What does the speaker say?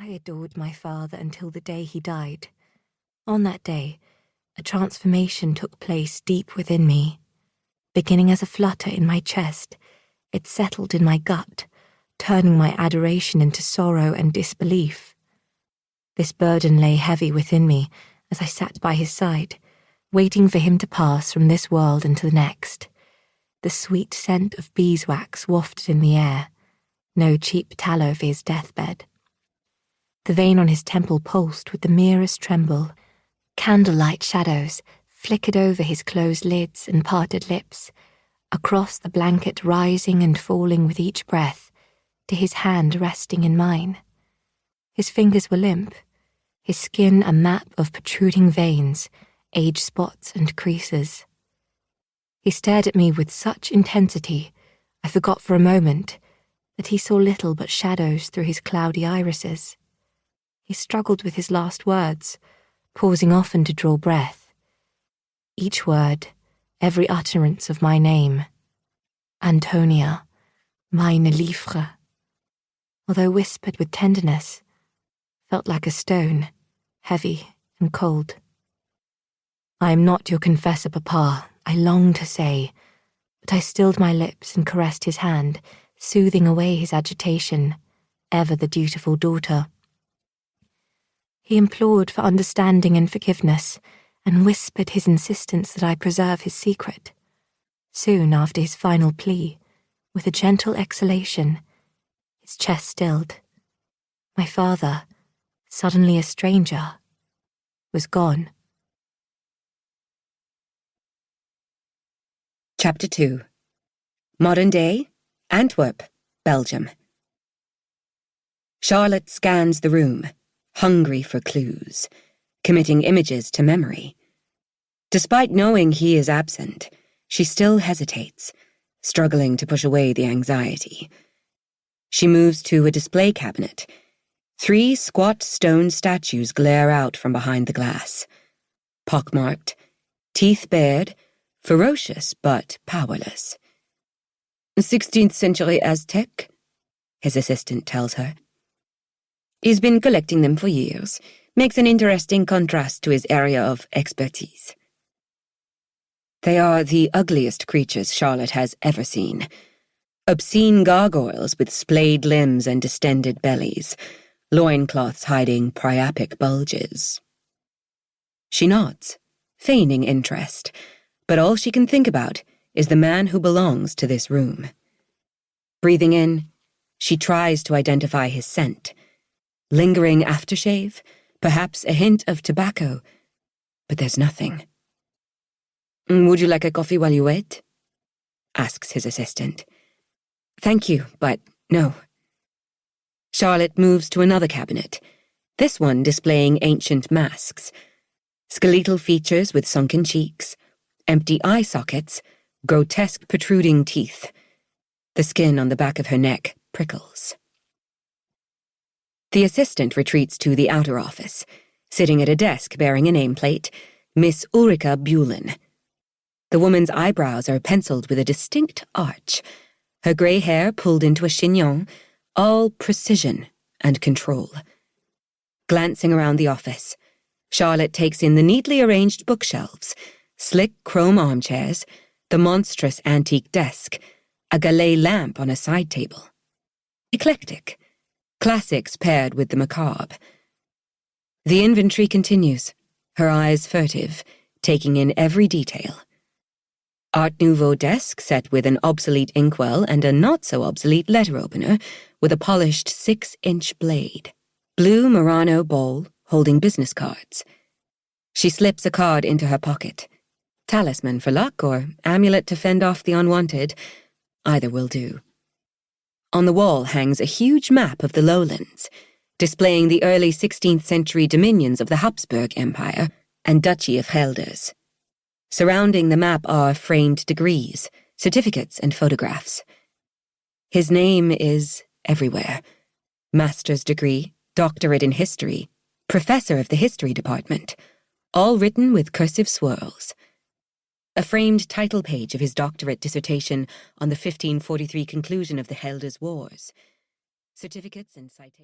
I adored my father until the day he died. On that day, a transformation took place deep within me. Beginning as a flutter in my chest, it settled in my gut, turning my adoration into sorrow and disbelief. This burden lay heavy within me as I sat by his side, waiting for him to pass from this world into the next. The sweet scent of beeswax wafted in the air, no cheap tallow for his deathbed. The vein on his temple pulsed with the merest tremble. Candlelight shadows flickered over his closed lids and parted lips, across the blanket rising and falling with each breath, to his hand resting in mine. His fingers were limp, his skin a map of protruding veins, age spots and creases. He stared at me with such intensity, I forgot for a moment that he saw little but shadows through his cloudy irises. He struggled with his last words, pausing often to draw breath. Each word, every utterance of my name. Antonia, meine Liefre, although whispered with tenderness, felt like a stone, heavy and cold. I am not your confessor, Papa, I longed to say, but I stilled my lips and caressed his hand, soothing away his agitation, ever the dutiful daughter. He implored for understanding and forgiveness, and whispered his insistence that I preserve his secret. Soon after his final plea, with a gentle exhalation, his chest stilled. My father, suddenly a stranger, was gone. Chapter 2. Modern Day, Antwerp, Belgium. Charlotte scans the room, hungry for clues, committing images to memory. Despite knowing he is absent, she still hesitates, struggling to push away the anxiety. She moves to a display cabinet. 3 squat stone statues glare out from behind the glass. Pockmarked, teeth bared, ferocious but powerless. 16th century Aztec, his assistant tells her. He's been collecting them for years. Makes an interesting contrast to his area of expertise. They are the ugliest creatures Charlotte has ever seen. Obscene gargoyles with splayed limbs and distended bellies, loincloths hiding priapic bulges. She nods, feigning interest, but all she can think about is the man who belongs to this room. Breathing in, she tries to identify his scent. Lingering aftershave, perhaps a hint of tobacco, but there's nothing. Would you like a coffee while you wait? Asks his assistant. Thank you, but no. Charlotte moves to another cabinet, this one displaying ancient masks. Skeletal features with sunken cheeks, empty eye sockets, grotesque protruding teeth. The skin on the back of her neck prickles. The assistant retreats to the outer office, sitting at a desk bearing a nameplate, Miss Ulrika Buhlen. The woman's eyebrows are penciled with a distinct arch, her grey hair pulled into a chignon, all precision and control. Glancing around the office, Charlotte takes in the neatly arranged bookshelves, slick chrome armchairs, the monstrous antique desk, a Gallet lamp on a side table. Eclectic. Classics paired with the macabre. The inventory continues, her eyes furtive, taking in every detail. Art Nouveau desk set with an obsolete inkwell and a not-so-obsolete letter opener with a polished 6-inch blade. Blue Murano bowl holding business cards. She slips a card into her pocket. Talisman for luck or amulet to fend off the unwanted. Either will do. On the wall hangs a huge map of the lowlands, displaying the early 16th century dominions of the Habsburg Empire and Duchy of Gelders. Surrounding the map are framed degrees, certificates, and photographs. His name is everywhere. Master's degree, doctorate in history, professor of the history department, all written with cursive swirls. A framed title page of his doctorate dissertation on the 1543 conclusion of the Gelders Wars. Certificates and citations.